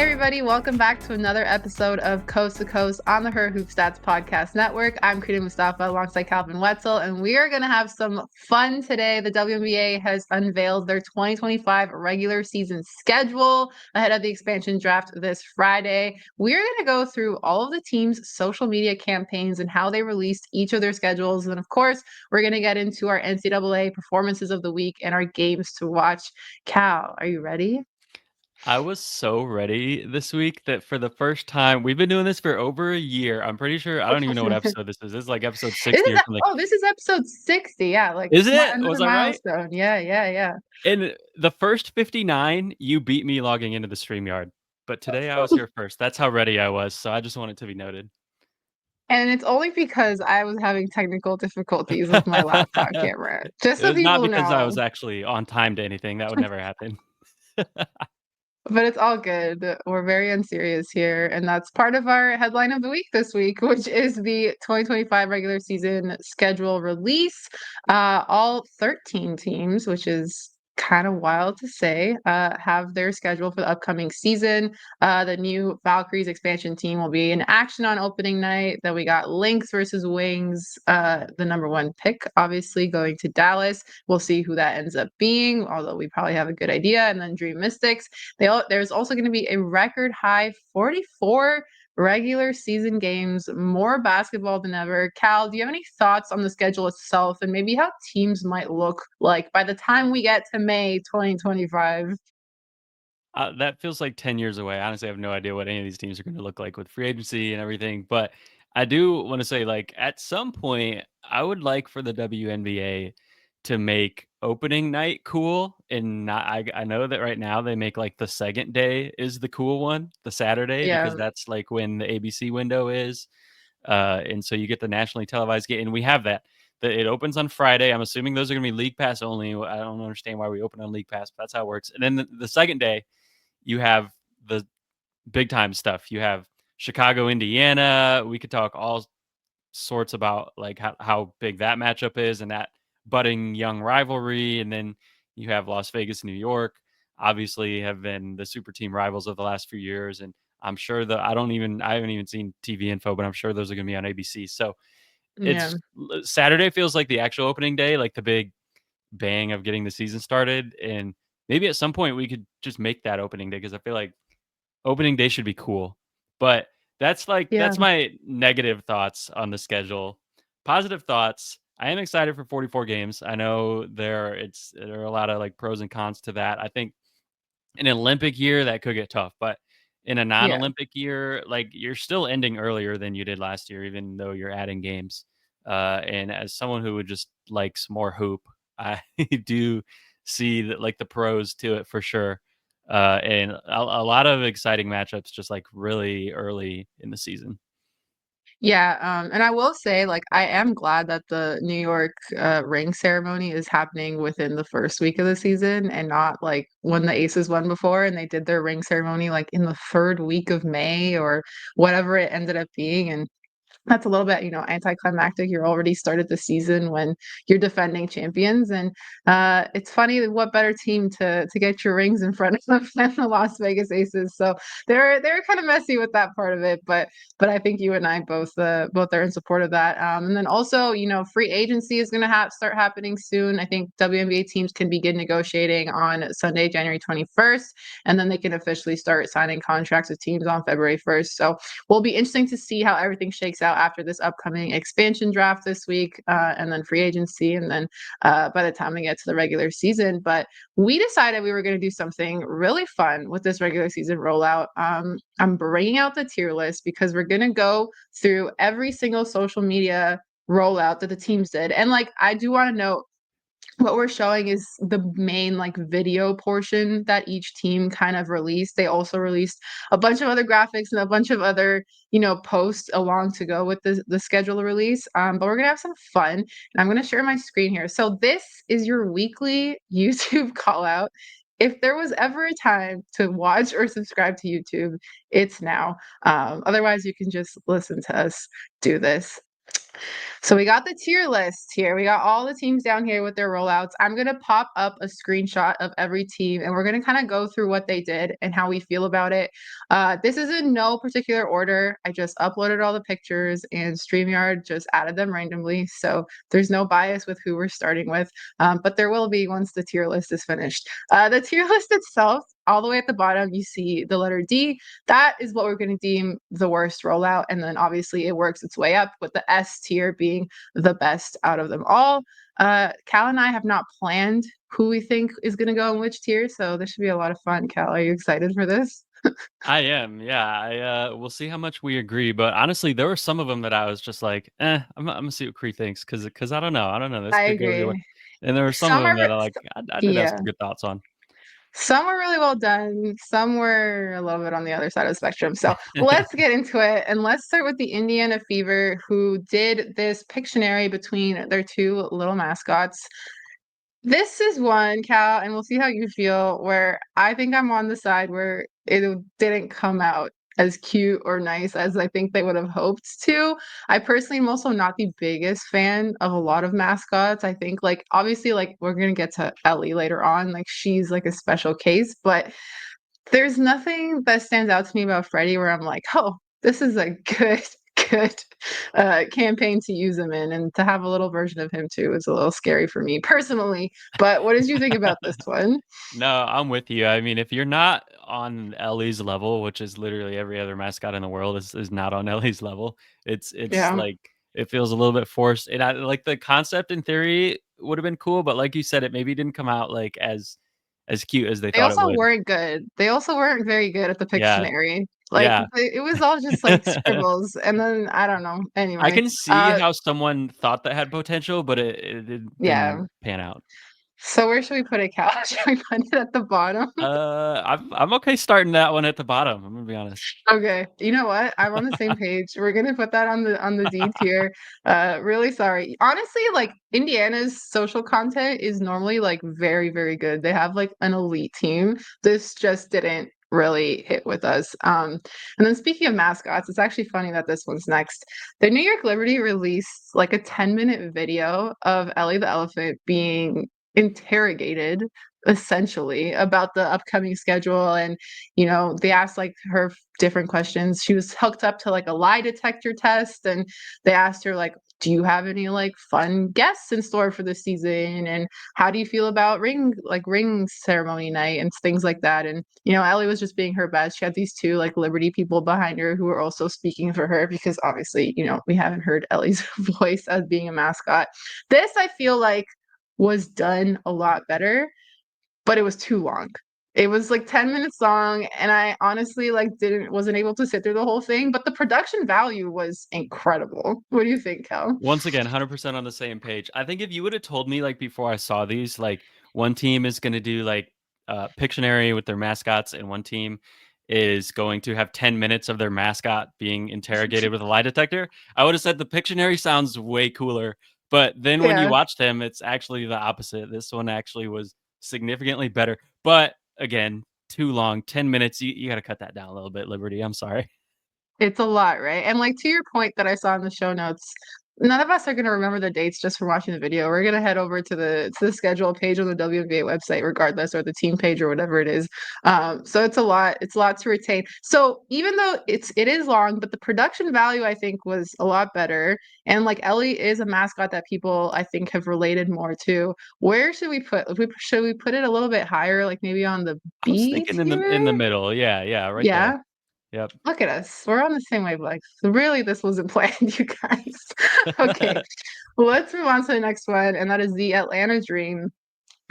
Hey everybody, welcome back to another episode of Coast to Coast on the Her Hoop Stats Podcast Network. I'm Karina Mustafa alongside Calvin Wetzel, and we are going to have some fun today. The WNBA has unveiled their 2025 regular season schedule ahead of the expansion draft this Friday. We're going to go through all of the teams' social media campaigns and how they released each of their schedules. And of course, we're going to get into our NCAA performances of the week and our games to watch. Cal, are you ready? I was so ready this week that for the first time we've been doing this for over a year. I'm pretty sure I don't even know what episode this is. This is like episode 60 or something. This is episode 60. Yeah, like Is it? another Was I right? milestone. Yeah. In the first 59, you beat me logging into the StreamYard. But today I was here first. That's how ready I was. So I just want it to be noted. And it's only because I was having technical difficulties with my laptop camera. Just It so was not people because I know. was actually on time to anything. That would never happen. But it's all good. We're very unserious here. And that's part of our headline of the week this week, which is the 2025 regular season schedule release. All 13 teams, which is kind of wild to say, have their schedule for the upcoming season. The new Valkyries expansion team will be in action on opening night. Then we got Lynx versus Wings, the number one pick, obviously going to Dallas. We'll see who that ends up being, although we probably have a good idea. And then Dream Mystics. There's also going to be a record high 44 regular season games, more basketball than ever. Cal, do you have any thoughts on the schedule itself and maybe how teams might look like by the time we get to May 2025? That feels like 10 years away. Honestly, I have no idea what any of these teams are going to look like with free agency and everything. But I do want to say, like, at some point, I would like for the WNBA to make opening night cool. And not, I know that right now they make like the second day is the cool one, the Saturday, because Yeah. that's like when the ABC window is. And so you get the nationally televised game, and we have that. It opens on Friday. I'm assuming those are going to be League Pass only. I don't understand why we open on League Pass, but that's how it works. And then the second day, you have the big time stuff. You have Chicago, Indiana. We could talk all sorts about like how big that matchup is and that budding young rivalry. And then you have Las Vegas, New York, obviously have been the super team rivals of the last few years. And I'm sure that I haven't even seen TV info, but I'm sure those are going to be on ABC. So Yeah. it's Saturday feels like the actual opening day, like the big bang of getting the season started. And maybe at some point we could just make that opening day because I feel like opening day should be cool. But Yeah. that's my negative thoughts on the schedule. Positive thoughts. I am excited for 44 games. I know there are a lot of like pros and cons to that. I think in an Olympic year that could get tough, but in a Yeah. non-Olympic year, like you're still ending earlier than you did last year, even though you're adding games. And as someone who would just likes more hoop, I do see that like the pros to it for sure. And a lot of exciting matchups just like really early in the season. Yeah, and I will say, like, I am glad that the New York ring ceremony is happening within the first week of the season and not like when the Aces won before and they did their ring ceremony like in the third week of May or whatever it ended up being. And that's a little bit, anticlimactic. You're already started the season when you're defending champions, and it's funny what better team to get your rings in front of than the Las Vegas Aces. So they're kind of messy with that part of it, but I think you and I both are in support of that. And then also, free agency is going to start happening soon. I think WNBA teams can begin negotiating on Sunday, January 21st, and then they can officially start signing contracts with teams on February 1st. So will be interesting to see how everything shakes out after this upcoming expansion draft this week, and then free agency, and then by the time we get to the regular season. But we decided we were going to do something really fun with this regular season rollout. I'm bringing out the tier list because we're going to go through every single social media rollout that the teams did. And like, I do want to note what we're showing is the main like video portion that each team kind of released. They also released a bunch of other graphics and a bunch of other, posts along to go with the schedule release. But we're gonna have some fun. And I'm gonna share my screen here. So this is your weekly YouTube call out. If there was ever a time to watch or subscribe to YouTube, it's now. Otherwise, you can just listen to us do this. So we got the tier list here. We got all the teams down here with their rollouts. I'm going to pop up a screenshot of every team and we're going to kind of go through what they did and how we feel about it. This is in no particular order. I just uploaded all the pictures and StreamYard just added them randomly. So there's no bias with who we're starting with, but there will be once the tier list is finished. The tier list itself, all the way at the bottom, you see the letter D. That is what we're going to deem the worst rollout. And then obviously it works its way up with the S tier being the best out of them all. Cal and I have not planned who we think is going to go in which tier. So this should be a lot of fun. Cal, are you excited for this? I am, yeah. We'll see how much we agree, but honestly, there were some of them that I was just like, I'm gonna see what Cree thinks, because I don't know, this I could go either way. agree. And there were some of Some them are, that I did have yeah, some good thoughts on. some were really well done. Some were a little bit on the other side of the spectrum. So let's get into it. And let's start with the Indiana Fever, who did this Pictionary between their two little mascots. This is one, Cal, and we'll see how you feel, where I think I'm on the side where it didn't come out as cute or nice as I think they would have hoped to. I personally am also not the biggest fan of a lot of mascots. I think, like, obviously, like, we're gonna get to Ellie later on, like, she's like a special case, but there's nothing that stands out to me about Freddie where I'm like, oh, this is a good, good campaign to use him in. And to have a little version of him too is a little scary for me personally. But what did you think about this one? No, I'm with you. I mean, if you're not on Ellie's level, which is literally every other mascot in the world is not on Ellie's level, it's Yeah. like it feels a little bit forced. And I like the concept in theory would have been cool, but like you said, it maybe didn't come out like as cute as they They thought it also would. weren't good. They also weren't very good at the Yeah, Pictionary. Like yeah. it was all just like scribbles, and then I don't know. I Anyway, can see how someone thought that had potential, but it yeah. didn't pan out. So where should we put it, Cal? Should we put it at the bottom? I'm okay starting that one at the bottom. I'm gonna be honest. Okay, you know what? I'm on the same page. We're gonna put that on the D tier. Really sorry. Honestly, like Indiana's social content is normally like very, very good. They have like an elite team. This just didn't really hit with us. And then speaking of mascots, it's actually funny that this one's next. The New York Liberty released like a 10-minute video of Ellie the elephant being interrogated essentially about the upcoming schedule and they asked like her different questions. She was hooked up to like a lie detector test and they asked her like, do you have any like fun guests in store for this season? And how do you feel about ring ceremony night and things like that? And Ellie was just being her best. She had these two like Liberty people behind her who were also speaking for her because obviously, we haven't heard Ellie's voice as being a mascot. This I feel like was done a lot better, but it was too long. It was like 10 minutes long and I honestly like didn't wasn't able to sit through the whole thing, but the production value was incredible. What do you think, Cal? Once again, 100% on the same page. I think if you would have told me like before I saw these, like one team is going to do like Pictionary with their mascots, and one team is going to have 10 minutes of their mascot being interrogated with a lie detector, I would have said the Pictionary sounds way cooler. But then when you Yeah. watch them, it's actually the opposite. This one actually was significantly better. But again, too long, 10 minutes. You got to cut that down a little bit, Liberty. I'm sorry. It's a lot, right? And like to your point that I saw in the show notes, none of us are gonna remember the dates just from watching the video. We're gonna head over to the schedule page on the WNBA website, regardless, or the team page or whatever it is. So it's a lot to retain. So even though it is long, but the production value I think was a lot better. And like Ellie is a mascot that people I think have related more to. Where should we put? Should we put it a little bit higher, like maybe on the I was B thinking in the tier? middle. Yeah, yeah, right there. Yeah. Yep. Look at us. We're on the same wavelength. So really, this wasn't planned, you guys. Okay, let's move on to the next one, and that is the Atlanta Dream.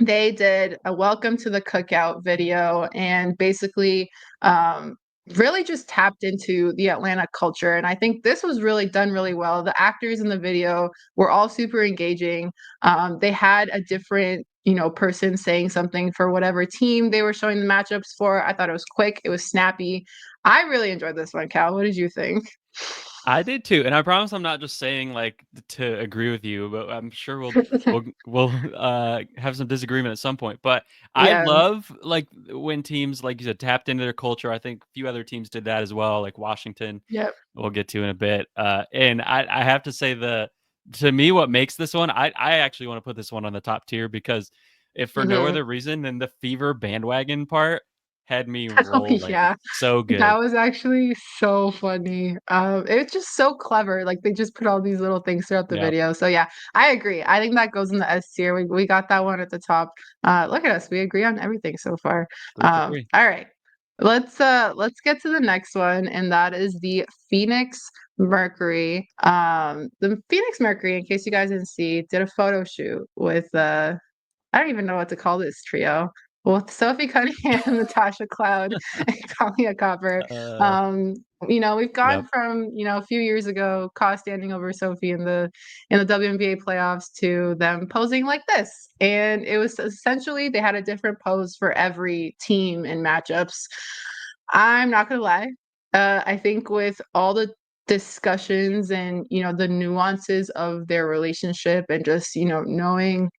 They did a welcome to the cookout video and basically um, really just tapped into the Atlanta culture. And I think this was really done really well. The actors in the video were all super engaging. They had a different person saying something for whatever team they were showing the matchups for. I thought it was quick, it was snappy. I really enjoyed this one. Cal, what did you think? I did too, and I promise I'm not just saying, like, to agree with you, but I'm sure we'll have some disagreement at some point, but I Yeah. love, like, when teams, like you said, tapped into their culture. I think a few other teams did that as well, like Washington, Yep. we'll get to in a bit, and I have to say to me, what makes this one I actually wanna put this one on the top tier because if for no Mhm. other reason than the Fever bandwagon part had me Oh, rolling. yeah. So That good. was actually so funny. It's just so clever. Like they just put all these little things throughout the Yeah, video. So yeah, I agree. I think that goes in the S tier. We got that one at the top. Look at us. We agree on everything so far. 3 for 3. All right. Let's get to the next one, and that is the Phoenix Mercury. The Phoenix Mercury, in case you guys didn't see, did a photo shoot with I don't even know what to call this trio. Well, Sophie Cunningham, Natasha Cloud, and Kalia Copper. Uh, Um, we've gone yep. from, a few years ago, Ka standing over Sophie in the WNBA playoffs to them posing like this. And it was essentially they had a different pose for every team in matchups. I'm not gonna lie. I think with all the discussions and the nuances of their relationship and just knowing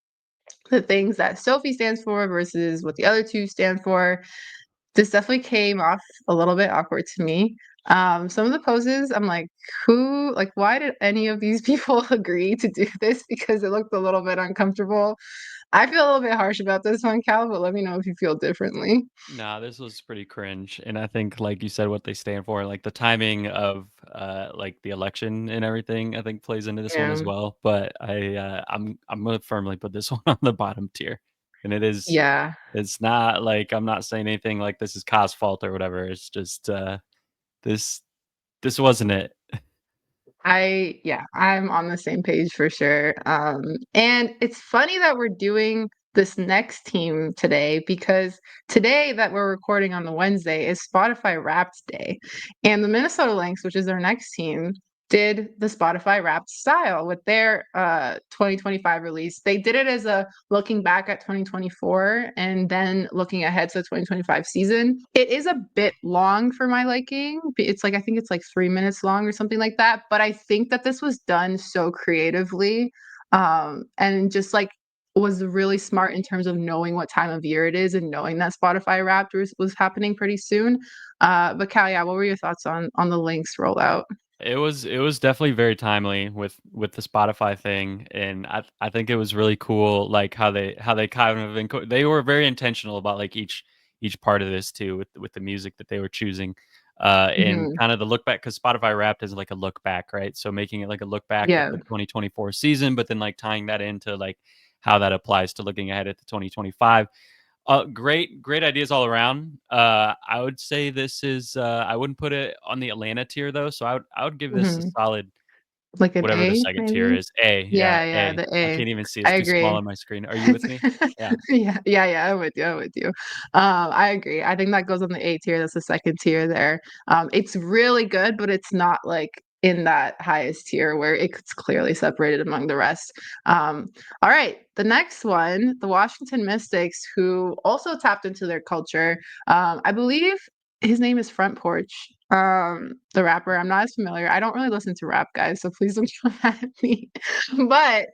the things that Sophie stands for versus what the other two stand for. This definitely came off a little bit awkward to me. Some of the poses, I'm like, why did any of these people agree to do this? Because it looked a little bit uncomfortable. I feel a little bit harsh about this one, Cal, but let me know if you feel differently. Nah, this was pretty cringe, and I think, like you said, what they stand for, like, the timing of, like, the election and everything, I think plays into this one as Yeah. well, but I'm gonna firmly put this one on the bottom tier, and Yeah. it's not like I'm not saying anything like this is Ka's fault or whatever, it's just, this this wasn't it. Yeah, I'm on the same page for sure. And it's funny that we're doing this next team today because today that we're recording on the Wednesday is Spotify Wrapped Day. And the Minnesota Lynx, which is our next team, did the Spotify Wrapped style with their 2025 release. They did it as a looking back at 2024 and then looking ahead to the 2025 season. It is a bit long for my liking. It's like I think it's like 3 minutes long or something like that. But I think that this was done so creatively, and just like was really smart in terms of knowing what time of year it is and knowing that Spotify Wrapped was happening pretty soon. But Cal, yeah, what were your thoughts on the links rollout? It was definitely very timely with the Spotify thing, and I think it was really cool, like, how they kind of they were very intentional about, like, each part of this too with the music that they were choosing, and Hmm. kind of the look back because Spotify Wrapped is like a look back, right? So making it like a look back at Yeah. the 2024 season, but then, like, tying that into, like, how that applies to looking ahead at the 2025. Great ideas all around. I would say this is, I wouldn't put it on the Atlanta tier though, so I would give this a Hmm. solid Like an whatever the A, second tier maybe? is. A, yeah, Yeah, yeah, A. the I A. can't even see, it's I too small agree. on my screen. Are you with me? Yeah. Yeah, yeah, yeah, I'm with you, I'm with you. I agree. I think that goes on the A tier, that's the second tier there. It's really good, but it's not, like, in that highest tier where it's clearly separated among the rest. Alright, the next one, the Washington Mystics, who also tapped into their culture. I believe his name is Front Porch, the rapper. I'm not as familiar. I don't really listen to rap, guys, so please don't come at me. But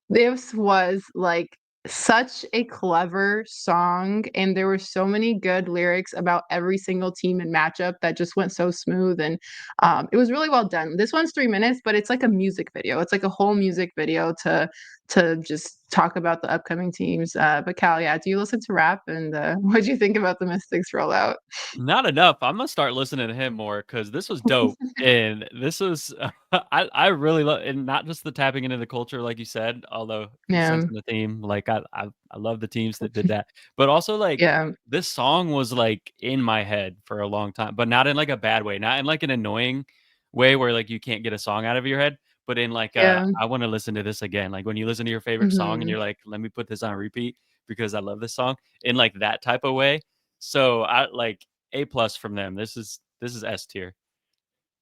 this was, like, such a clever song, and there were so many good lyrics about every single team and matchup that just went so smooth, and, it was really well done. This one's 3 minutes, but it's like a music video. It's like a whole music video to just talk about the upcoming teams. But Cal, yeah, do you listen to rap, and, what'd you think about the Mystics rollout? Not enough. I'm gonna start listening to him more because this was dope, and this was I really love, and not just the tapping into the culture like you said, although Yeah, sensing the theme, like, I love the teams that did that, but also, like, yeah, this song was, like, in my head for a long time, but not in, like, a bad way, not in, like, an annoying way where, like, you can't get a song out of your head, but in, like, yeah, I wanna listen to this again, like, when you listen to your favorite song and mhm. you're like, "Let me put this on repeat because I love this song," in, like, that type of way. So, I like, A+ from them. This is S tier.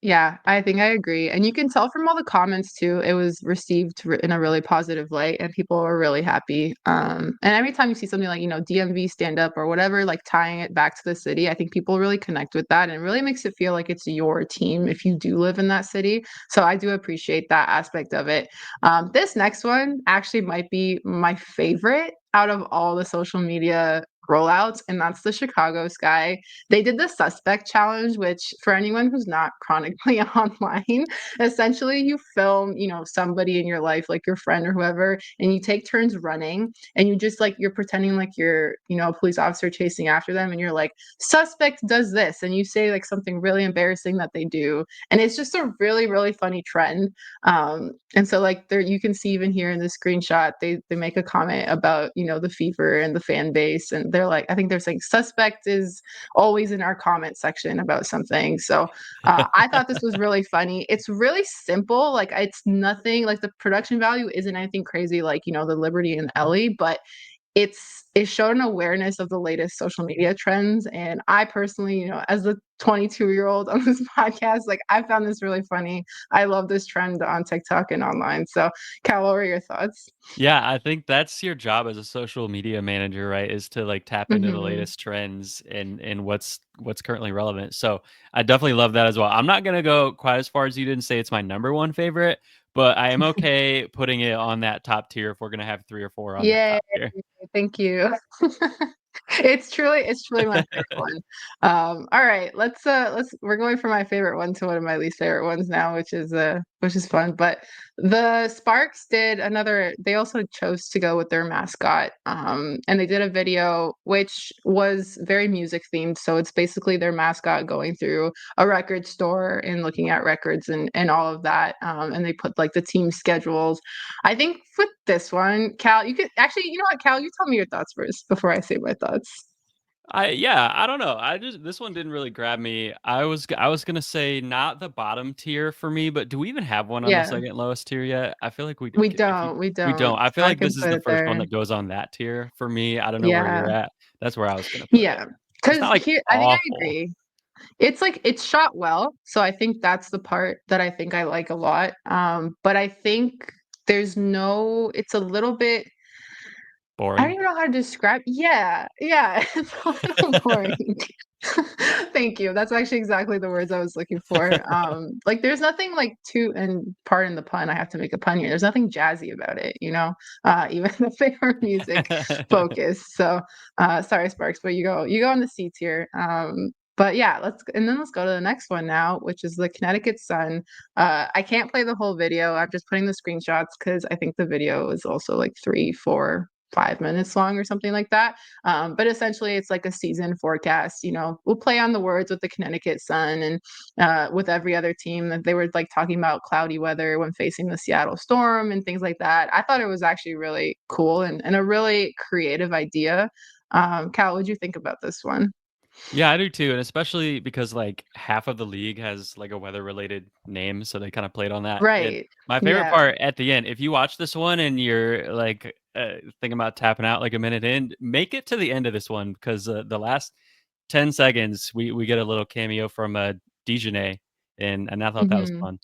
Yeah, I think I agree. And you can tell from all the comments too, it was received in a really positive light and people were really happy. And every time you see something like, DMV stand up or whatever, like tying it back to the city, I think people really connect with that and it really makes it feel like it's your team if you do live in that city. So I do appreciate that aspect of it. This next one actually might be my favorite out of all the social media rollouts, and that's the Chicago Sky. They did the suspect challenge, which for anyone who's not chronically online, essentially you film, somebody in your life, like your friend or whoever, and you take turns running and you just like you're pretending like you're, a police officer chasing after them and you're like, suspect does this, and you say like something really embarrassing that they do. And it's just a really, really funny trend. And so like there you can see even here in the screenshot, they make a comment about, the fever and the fan base. And they're like, I think they're saying suspect is always in our comment section about something. So I thought this was really funny. It's really simple. Like it's nothing like the production value isn't anything crazy like, the Liberty and Ellie, but it showed an awareness of the latest social media trends. And I personally, as a 22-year-old on this podcast, like I found this really funny. I love this trend on TikTok and online. So Cal, what were your thoughts? Yeah, I think that's your job as a social media manager, right? Is to like tap into the Hmm. latest trends and what's currently relevant. So I definitely love that as well. I'm not gonna go quite as far as you didn't say it's my number one favorite, but I am okay putting it on that top tier if we're gonna have three or four on that Yay, top tier. thank you. It's truly my favorite one. All right, let's we're going from my favorite one to one of my least favorite ones now, which is fun. But the Sparks did another, they also chose to go with their mascot. And they did a video which was very music themed. So it's basically their mascot going through a record store and looking at records and all of that. And they put like the team schedules. I think with this one, Cal, you could actually, you know what, Cal, you tell me your thoughts first before I say my thoughts. I don't know. I just this one didn't really grab me. I was gonna say not the bottom tier for me, but do we even have one on the Yeah, second lowest tier yet? I feel like we we if you don't, we we don't. don't. I feel So I like can this is put the it first one there. that goes on that tier for me. I don't know where you're Yeah, at. That's where I was gonna put it. yeah. It's not Because like here, I think I awful, agree. It's like it's shot well, so I think that's the part that I think I like a lot. But I think it's a little bit. I don't boring. even know how to describe. Yeah, yeah, it's a little boring. Thank you. That's actually exactly the words I was looking for. Like there's nothing like too, and pardon the pun, I have to make a pun here. There's nothing jazzy about it, even if they are music focused. So sorry, Sparks, but you go on the C tier. But yeah, let's go to the next one now, which is the Connecticut Sun. I can't play the whole video. I'm just putting the screenshots because I think the video is also like 3, 4, 5 minutes long or something like that. But essentially, it's like a season forecast. We'll play on the words with the Connecticut Sun and with every other team that they were like talking about cloudy weather when facing the Seattle Storm and things like that. I thought it was actually really cool and a really creative idea. Cal, what did you think about this one? Yeah, I do too, and especially because like half of the league has like a weather related name, so they kind of played on that. And Right. my favorite Yeah. part at the end, if you watch this one and you're like thinking about tapping out like a minute in, make it to the end of this one because the last 10 seconds we get a little cameo from Dejanay, and I thought that was Hmm. fun.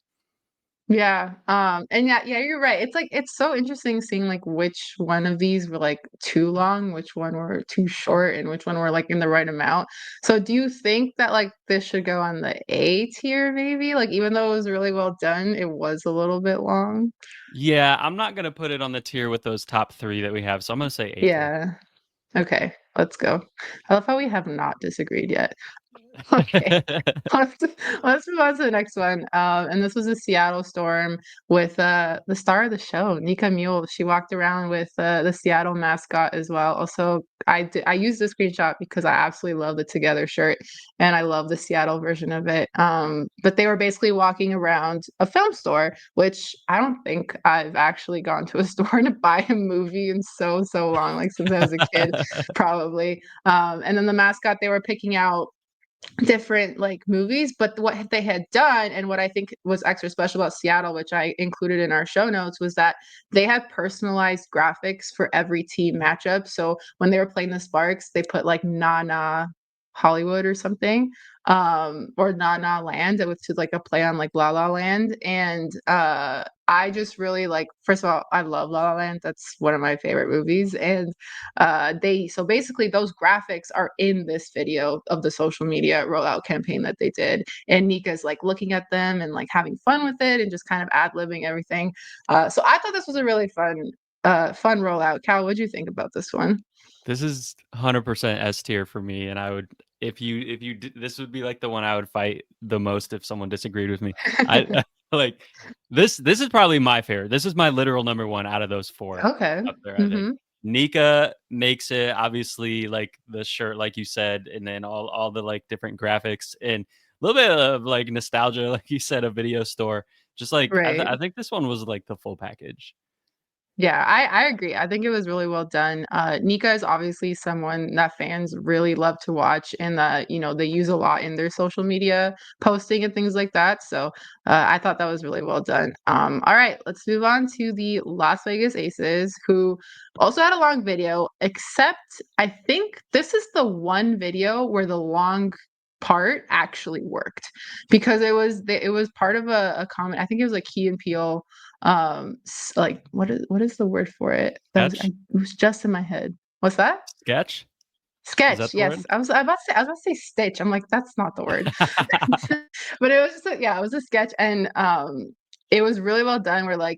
Yeah. And yeah, you're right. It's like it's so interesting seeing like which one of these were like too long, which one were too short, and which one were like in the right amount. So do you think that like this should go on the A tier maybe? Like even though it was really well done, it was a little bit long. Yeah, I'm not gonna put it on the tier with those top three that we have, so I'm gonna say A tier. Yeah. Okay, let's go. I love how we have not disagreed yet. Okay. Let's let's move on to the next one. And this was a Seattle Storm with the star of the show, Nika Mule. She walked around with the Seattle mascot as well. Also, I used this screenshot because I absolutely love the Together shirt and I love the Seattle version of it. But they were basically walking around a film store, which I don't think I've actually gone to a store to buy a movie in so long, like since I was a kid, probably. And then the mascot they were picking out different like movies, but what they had done and what I think was extra special about Seattle, which I included in our show notes, was that they had personalized graphics for every team matchup. So when they were playing the Sparks, they put like Nana Hollywood or something, or Na Na Land. It was to like a play on like La La Land, and I just really like. First of all, I love La La Land. That's one of my favorite movies, and they so basically those graphics are in this video of the social media rollout campaign that they did, and Nika's like looking at them and like having fun with it and just kind of ad libbing everything. So I thought this was a really fun rollout. Cal, what'd you think about this one? This is 100% S tier for me, and I would if you d this would be, like, the one I would fight the most if someone disagreed with me. I like, this is probably my favorite. This is my literal number 1 out of those 4 Okay. up there, I think. Hmm. Nika makes it, obviously, like, the shirt, like you said, and then all the, like, different graphics, and a little bit of, like, nostalgia, like you said, a video store. Just, like, Right. I think this one was, like, the full package. Yeah, I agree. I think it was really well done. Nika is obviously someone that fans really love to watch and that, they use a lot in their social media posting and things like that. So I thought that was really well done. All right, let's move on to the Las Vegas Aces, who also had a long video, except I think this is the one video where the long part actually worked because it was part of a comment. I think it was like Key and Peele like what is the word for it? Sketch? It was just in my head. What's that? Sketch? Is that Sketch. the Yes. word? I was about to say stitch. I'm like, that's not the word. But it was just yeah, it was a sketch, and it was really well done where like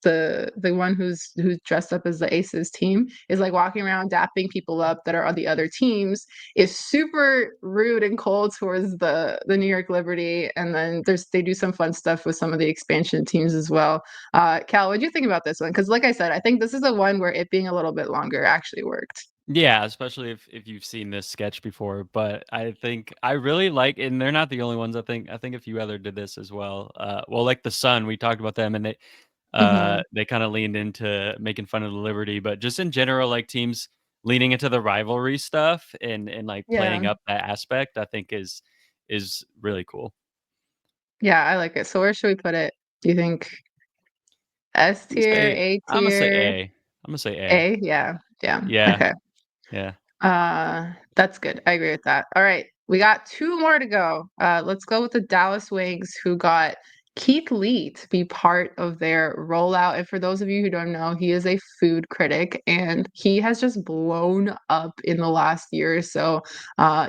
the one who's dressed up as the Aces team is like walking around dapping people up that are on the other teams, is super rude and cold towards the New York Liberty, and then they do some fun stuff with some of the expansion teams as well. Cal, what do you think about this one? Because like I said, I think this is the one where it being a little bit longer actually worked. Yeah, especially if you've seen this sketch before, but I think I really like, and they're not the only ones. I think a few other did this as well. Well, like the Sun, we talked about them, and Hmm. they kind of leaned into making fun of the Liberty, but just in general, like teams leaning into the rivalry stuff and like playing Yeah. up that aspect, I think is really cool. Yeah, I like it. So where should we put it? Do you think S tier, A I'm gonna say tier, A. I'm gonna say A. A? Yeah, yeah. Yeah, Okay. yeah. That's good. I agree with that. All right, we got two more to go. Let's go with the Dallas Wings, who got Keith Lee to be part of their rollout. And for those of you who don't know, he is a food critic, and he has just blown up in the last year or so.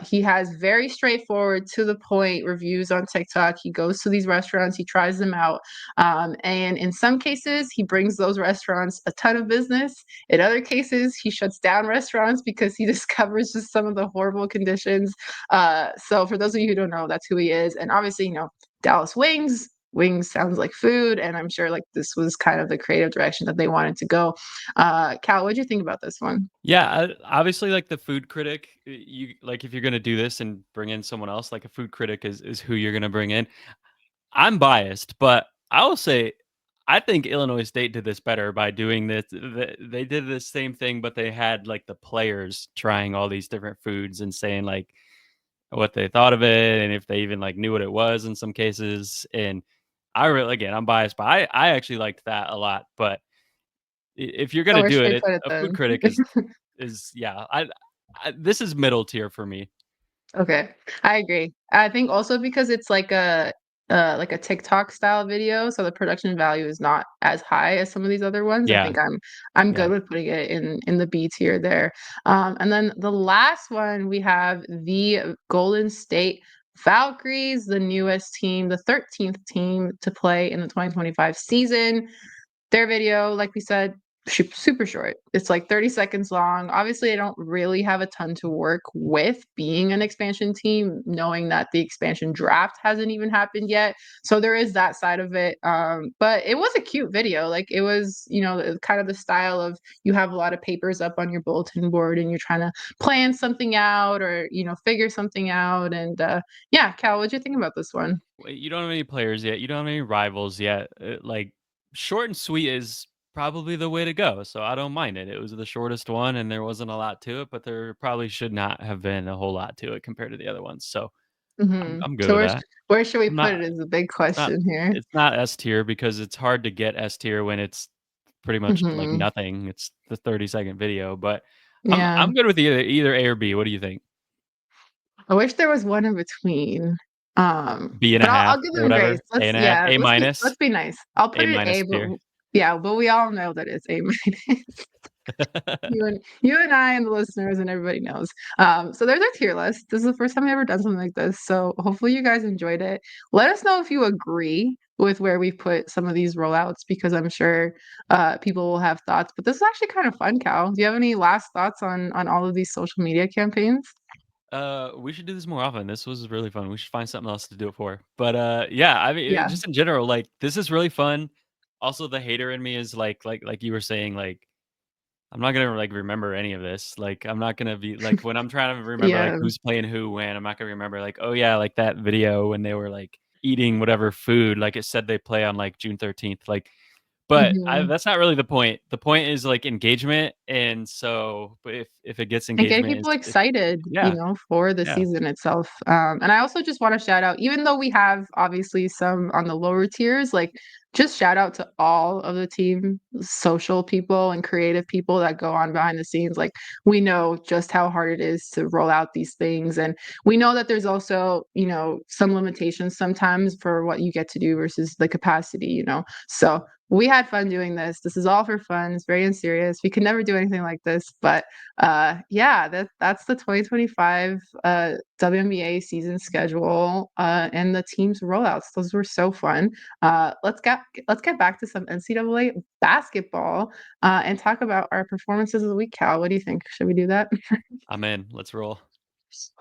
He has very straightforward, to the point reviews on TikTok. He goes to these restaurants, he tries them out, and in some cases, he brings those restaurants a ton of business. In other cases, he shuts down restaurants because he discovers just some of the horrible conditions. So for those of you who don't know, that's who he is. And obviously, Dallas Wings. Wings sounds like food, and I'm sure like this was kind of the creative direction that they wanted to go. Cal, what do you think about this one? Yeah, obviously, like the food critic, you like if you're gonna do this and bring in someone else, like a food critic is who you're gonna bring in. I'm biased, but I will say I think Illinois State did this better by doing this. They did the same thing, but they had like the players trying all these different foods and saying like what they thought of it and if they even like knew what it was in some cases. And I really, again, I'm biased, but I actually liked that a lot. But if you're So gonna where do should it, we put it a food then? critic is yeah. This is middle tier for me. Okay, I agree. I think also because it's like a TikTok style video, so the production value is not as high as some of these other ones. I Yeah, think I'm yeah. good with putting it in the B tier there. And then the last one we have the Golden State Valkyries, the newest team, the 13th team to play in the 2025 season. Their video, like we said, super short. It's like 30 seconds long. Obviously, I don't really have a ton to work with being an expansion team, knowing that the expansion draft hasn't even happened yet. So there is that side of it. But it was a cute video. Like it was, kind of the style of you have a lot of papers up on your bulletin board and you're trying to plan something out or, figure something out. And yeah, Cal, what'd you think about this one? Wait, you don't have any players yet. You don't have any rivals yet. Like short and sweet is probably the way to go. So I don't mind it. It was the shortest one, and there wasn't a lot to it, but there probably should not have been a whole lot to it compared to the other ones. So I'm good So with where that. where should we I'm put not. it is a big It's not. question here. It's not S tier because it's hard to get S tier when it's pretty much like Mhm. nothing. It's the 30-second video, but Yeah. I'm good with either A or B. What do you think? I wish there was one in between. B and a But I'll half give or them grace. whatever, A Let's and a half, yeah, A let's minus, be nice. I'll A put it minus A, but tier. yeah, but we all know that it's A minus. You and I and the listeners and everybody knows. So there's our tier list. This is the first time I've ever done something like this. So hopefully you guys enjoyed it. Let us know if you agree with where we put some of these rollouts because I'm sure people will have thoughts. But this is actually kind of fun, Cal. Do you have any last thoughts on all of these social media campaigns? We should do this more often. This was really fun. We should find something else to do it for. But yeah, I mean, Yeah. just in general, like this is really fun. Also, the hater in me is like you were saying, like I'm not gonna like remember any of this. Like I'm not gonna be like when I'm trying to remember like Yeah. who's playing who when. I'm not gonna remember like oh yeah, like that video when they were like eating whatever food. Like it said they play on like June 13th. Like but Mhm. that's not really the point. The point is, like, engagement, and so but if it gets And getting engagement, people it's excited, yeah, for the yeah. season itself. And I also just want to shout out, even though we have obviously some on the lower tiers, like just shout out to all of the team social people and creative people that go on behind the scenes. Like we know just how hard it is to roll out these things. And we know that there's also, some limitations sometimes for what you get to do versus the capacity. So we had fun doing this. This is all for fun. It's very unserious. We could never do anything like this, but yeah, that's the 2025 WNBA season schedule and the team's rollouts. Those were so fun. Let's get back to some NCAA basketball and talk about our performances of the week. Cal, what do you think? Should we do that? I'm in. Let's roll.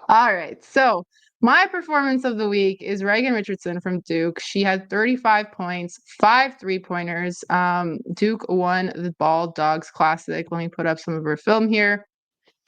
All right. So my performance of the week is Reagan Richardson from Duke. She had 35 points, 5 3-pointers. Duke won the Ball Dogs Classic. Let me put up some of her film here.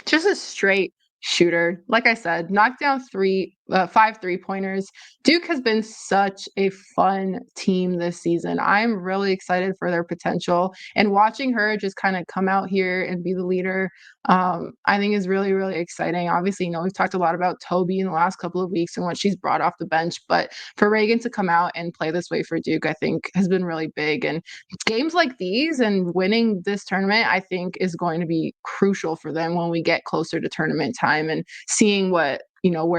Just a straight shooter. Like I said, knocked down 5 3-pointers. Duke has been such a fun team this season. I'm really excited for their potential. And watching her just kind of come out here and be the leader, I think is really, really exciting. Obviously, we've talked a lot about Toby in the last couple of weeks and what she's brought off the bench. But for Reagan to come out and play this way for Duke, I think has been really big. And games like these and winning this tournament, I think, is going to be crucial for them when we get closer to tournament time and seeing where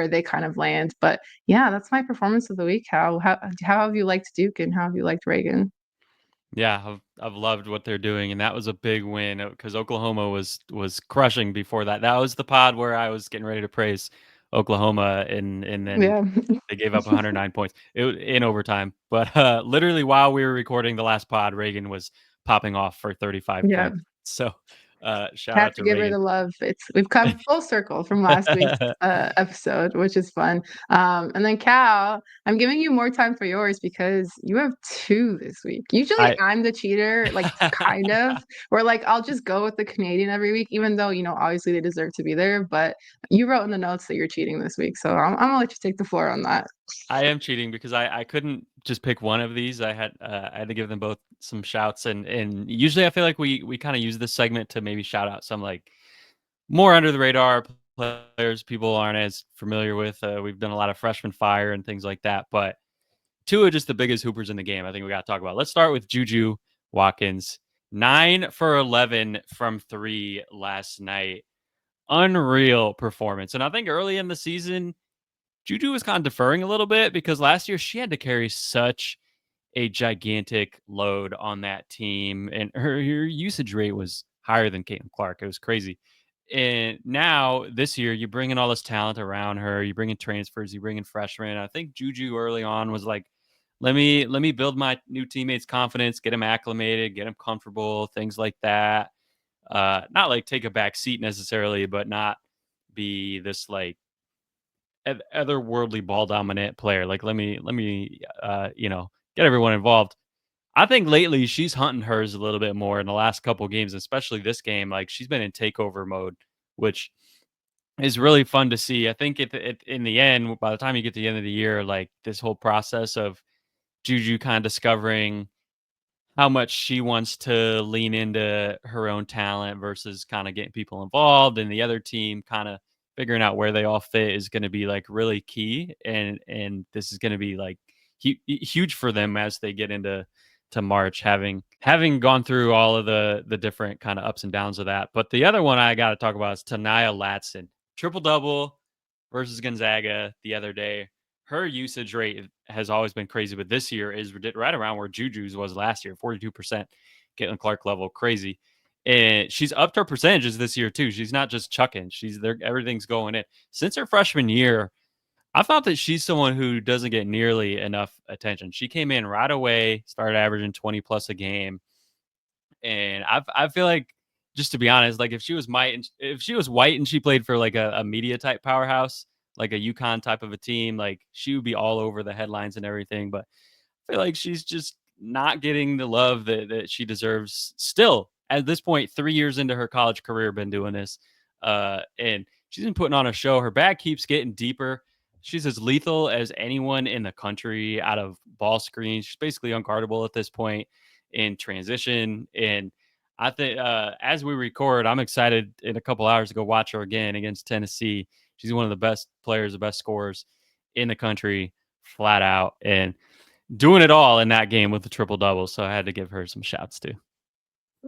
they kind of land. But yeah, that's my performance of the week. How have you liked Duke and how have you liked Reagan? Yeah, I've loved what they're doing, and that was a big win because Oklahoma was crushing before that. That was the pod where I was getting ready to praise Oklahoma, and then Yeah, they gave up 109 points in overtime. But literally while we were recording the last pod, Reagan was popping off for 35 yeah. points. So shout Have out to to give her Reagan. the love. We've come full circle from last week's episode, which is fun. And then Cal, I'm giving you more time for yours because you have two this week. Usually I I'm the cheater, like kind of, where like I'll just go with the Canadian every week, even though obviously they deserve to be there. But you wrote in the notes that you're cheating this week, so I'm gonna let you take the floor on that. I am cheating because I couldn't just pick one of these. I had to give them both some shouts, and usually I feel like we kind of use this segment to maybe shout out some like more under the radar players people aren't as familiar with. We've done a lot of freshman fire and things like that, but two are just the biggest hoopers in the game. I think we got to talk about. Let's start with Juju Watkins, 9 for 11 from three last night. Unreal performance, and I think early in the season Juju was kind of deferring a little bit because last year she had to carry such a gigantic load on that team, and her usage rate was higher than Caitlin Clark. It was crazy. And now this year, you bring in all this talent around her. You bring in transfers. You bring in freshmen. I think Juju early on was like, let me build my new teammates' confidence, get them acclimated, get them comfortable, things like that. Not like take a back seat necessarily, but not be this like otherworldly ball dominant player. Like let me get everyone involved. I think lately she's hunting hers a little bit more in the last couple games, especially this game. Like she's been in takeover mode, which is really fun to see. I think in the end, by the time you get to the end of the year, like this whole process of Juju kind of discovering how much she wants to lean into her own talent versus kind of getting people involved and the other team kind of figuring out where they all fit is going to be like really key and this is going to be like huge for them as they get into to March having gone through all of the different kind of ups and downs of that. But the other one I got to talk about is Tanaya Latson. Triple double, versus Gonzaga the other day. Her usage rate has always been crazy, but this year is right around where Juju's was last year, 42%, Caitlin Clark level, crazy. And she's upped her percentages this year too. She's not just chucking; she's there. Everything's going in. Since her freshman year, I thought that she's someone who doesn't get nearly enough attention. She came in right away, started averaging 20 plus a game, and I feel like, just to be honest, like if she was white and she played for like a media type powerhouse, like a UConn type of a team, like she would be all over the headlines and everything. But I feel like she's just not getting the love that she deserves still at this point, 3 years into her college career, been doing this. And she's been putting on a show. Her bag keeps getting deeper. She's as lethal as anyone in the country out of ball screens. She's basically unguardable at this point in transition. And I think as we record, I'm excited in a couple hours to go watch her again against Tennessee. She's one of the best players, the best scorers in the country, flat out. And doing it all in that game with the triple double. So I had to give her some shouts too.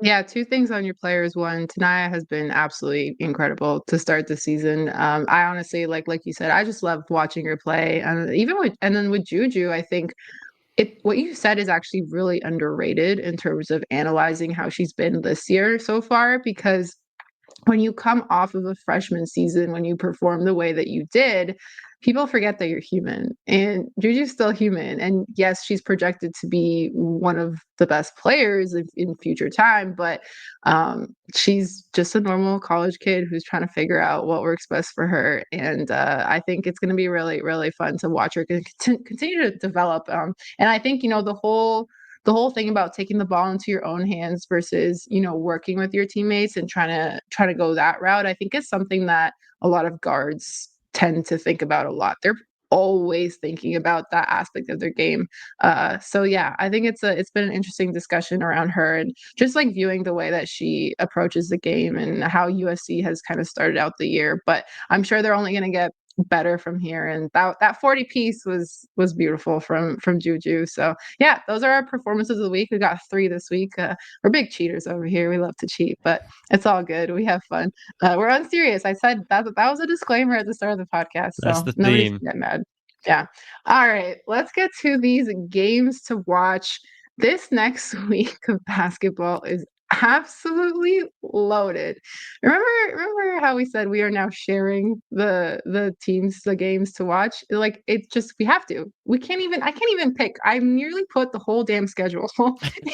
Yeah, two things on your players. One, Tanaya has been absolutely incredible to start the season. I honestly, like you said, I just love watching her play. And then with Juju, I think what you said is actually really underrated in terms of analyzing how she's been this year so far, because when you come off of a freshman season, when you perform the way that you did, people forget that you're human. And Juju's still human. And yes, she's projected to be one of the best players in future time, but she's just a normal college kid who's trying to figure out what works best for her. And I think it's going to be really, really fun to watch her continue to develop. And I think, the whole thing about taking the ball into your own hands versus working with your teammates and trying to go that route, I think is something that a lot of guards tend to think about a lot. They're always thinking about that aspect of their game. So yeah, I think it's been an interesting discussion around her and just like viewing the way that she approaches the game and how USC has kind of started out the year. But I'm sure they're only going to get better from here, and that 40 piece was beautiful from Juju. So yeah, those are our performances of the week. We got 3 this week. We're big cheaters over here. We love to cheat, but it's all good. We have fun. We're unserious. I said that was a disclaimer at the start of the podcast, That's so the nobody's theme. gonna get mad. Yeah. All right, let's get to these games to watch. This next week of basketball is absolutely loaded. Remember how we said we are now sharing the games to watch? Like it's just we have to. I can't even pick. I nearly put the whole damn schedule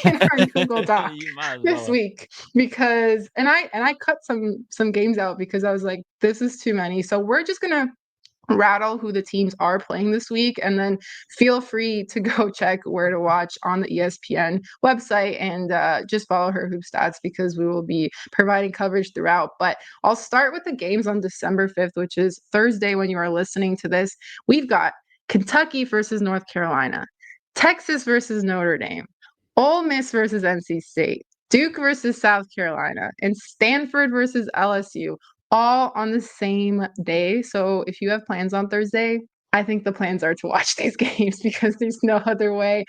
in our Google Doc You might as this well. week because and I cut some games out because I was like, this is too many. So we're just gonna rattle who the teams are playing this week, and then feel free to go check where to watch on the ESPN website and just follow her hoop stats because we will be providing coverage throughout. But I'll start with the games on December 5th, which is Thursday when you are listening to this. We've got Kentucky versus North Carolina, Texas versus Notre Dame, Ole Miss versus NC State, Duke versus South Carolina, and Stanford versus LSU, all on the same day. So if you have plans on Thursday, I think the plans are to watch these games because there's no other way.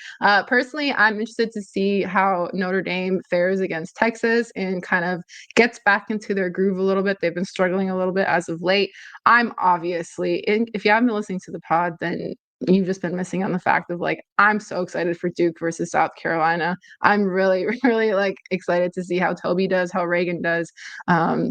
Personally, I'm interested to see how Notre Dame fares against Texas and kind of gets back into their groove a little bit. They've been struggling a little bit as of late. I'm obviously, if you haven't been listening to the pod, then you've just been missing on the fact of like, I'm so excited for Duke versus South Carolina. I'm really, really like excited to see how Toby does, how Reagan does.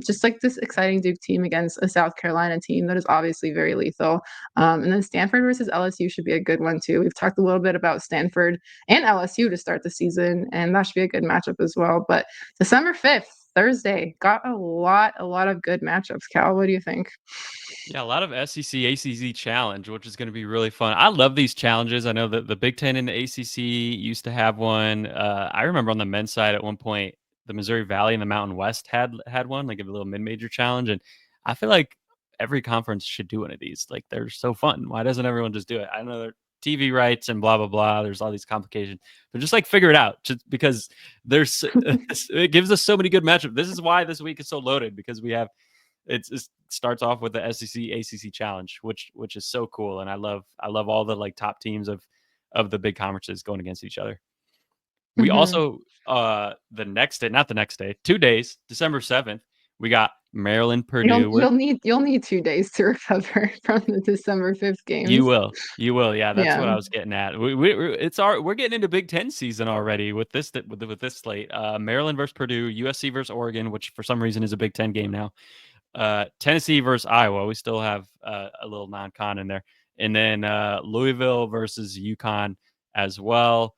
Just like this exciting Duke team against a South Carolina team that is obviously very lethal. And then Stanford versus LSU should be a good one too. We've talked a little bit about Stanford and LSU to start the season, and that should be a good matchup as well. But December 5th, Thursday, got a lot of good matchups. Cal, what do you think? Yeah, a lot of SEC ACC challenge, which is going to be really fun. I love these challenges. I know that the Big Ten and the ACC used to have one. I remember on the men's side at one point, the Missouri Valley and the Mountain West had one, like a little mid-major challenge. And I feel like every conference should do one of these. Like they're so fun. Why doesn't everyone just do it? I know they're TV rights and blah blah blah. There's all these complications, but just like figure it out. Just because there's it gives us so many good matchups. This is why this week is so loaded because we have it starts off with the SEC ACC challenge, which is so cool, and I love all the like top teams of the big conferences going against each other. We Mm-hmm. also the next day, not the next day, 2 days, December 7th, we got Maryland, You'll Purdue. you'll need you'll need 2 days to recover from the December 5th You games. will. You will. Yeah, that's Yeah, what I was getting at. We're getting into Big Ten season already with this slate. Maryland versus Purdue, USC versus Oregon, which for some reason is a Big Ten game now. Tennessee versus Iowa. We still have a little non-con in there, and then Louisville versus UConn as well.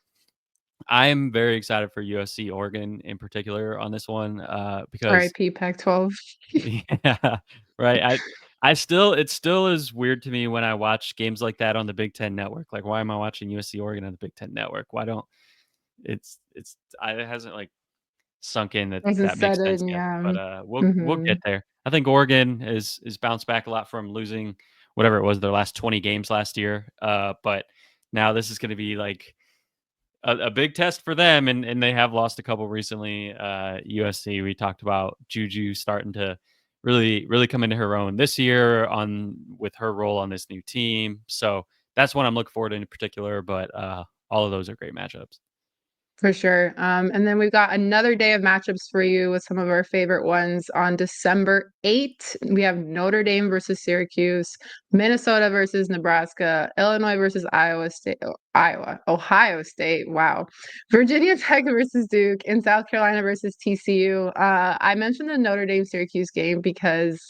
I am very excited for USC Oregon in particular on this one because RIP Pac-12. yeah, right. I still it still is weird to me when I watch games like that on the Big Ten Network. Like, why am I watching USC Oregon on the Big Ten Network? Why don't it hasn't like sunk in that Wasn't that makes set sense in, yet. yeah. But we'll get Mhm. there. I think Oregon is bounced back a lot from losing whatever it was their last 20 games last year. But now this is going to be like a big test for them, and they have lost a couple recently. USC, we talked about Juju starting to really come into her own this year on with her role on this new team. So that's one I'm looking forward to in particular. But all of those are great matchups. For sure. And then we've got another day of matchups for you with some of our favorite ones on December 8th. We have Notre Dame versus Syracuse, Minnesota versus Nebraska, Illinois versus Ohio State. Wow. Virginia Tech versus Duke, and South Carolina versus TCU. I mentioned the Notre Dame Syracuse game because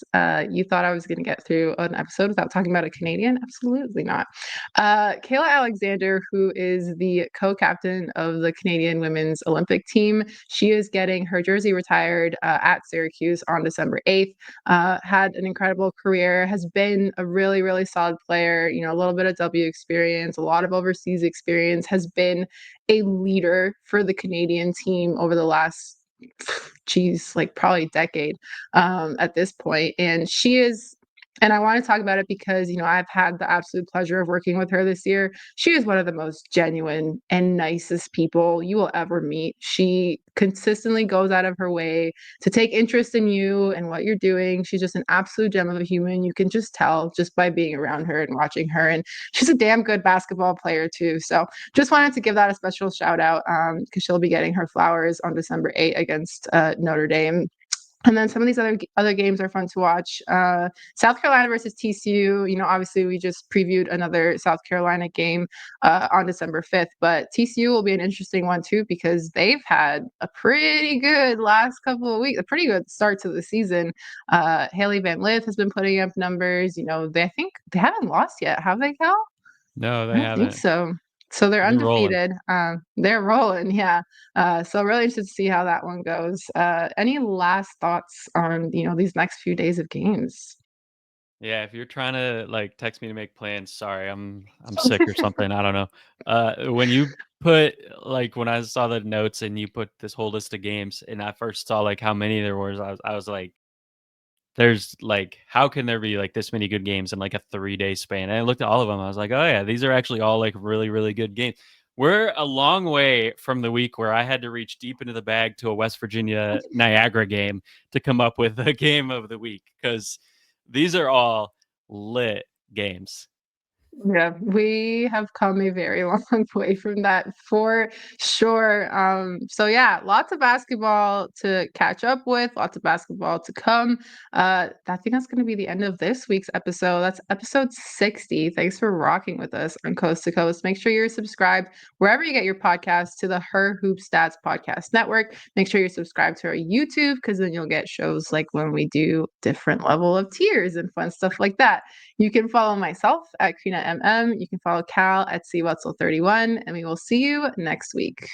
you thought I was going to get through an episode without talking about a Canadian. Absolutely not. Kayla Alexander, who is the co-captain of the Canadian women's Olympic team, she is getting her jersey retired at Syracuse on December 8th. Had an incredible career, has been a really, really solid player, you know, a little bit of W experience, a lot of overseas experience, has been a leader for the Canadian team over the last geez, like probably decade at this point. And she is and I want to talk about it because, you know, I've had the absolute pleasure of working with her this year. She is one of the most genuine and nicest people you will ever meet. She consistently goes out of her way to take interest in you and what you're doing. She's just an absolute gem of a human. You can just tell just by being around her and watching her. And she's a damn good basketball player, too. So just wanted to give that a special shout out because she'll be getting her flowers on December 8th against Notre Dame. And then some of these other games are fun to watch. South Carolina versus TCU. You know, obviously we just previewed another South Carolina game on December 5th, but TCU will be an interesting one too because they've had a pretty good last couple of weeks, a pretty good start to the season. Haley Van Lith has been putting up numbers. You know, I think they haven't lost yet, have they, Cal? No, I they don't think haven't. so. So they're They're rolling. undefeated. They're rolling, yeah. So really interested to see how that one goes. Any last thoughts on, you know, these next few days of games? Yeah, if you're trying to like text me to make plans, sorry, I'm sick or something. I don't know. When you put like when I saw the notes and you put this whole list of games, and I first saw like how many there was, I was like, there's like, how can there be like this many good games in like a 3-day span? And I looked at all of them. I was like, oh yeah, these are actually all like really good games. We're a long way from the week where I had to reach deep into the bag to a West Virginia Niagara game to come up with a game of the week because these are all lit games. Yeah, we have come a very long way from that for sure. So yeah, lots of basketball to catch up with, lots of basketball to come. I think that's going to be the end of this week's episode. That's episode 60. Thanks for rocking with us on Coast to Coast. Make sure you're subscribed wherever you get your podcasts to the Her Hoop Stats Podcast Network. Make sure you're subscribed to our YouTube because then you'll get shows like when we do different level of tiers and fun stuff like that. You can follow myself at Krina MM. You can follow Cal at CWetzel31, and we will see you next week.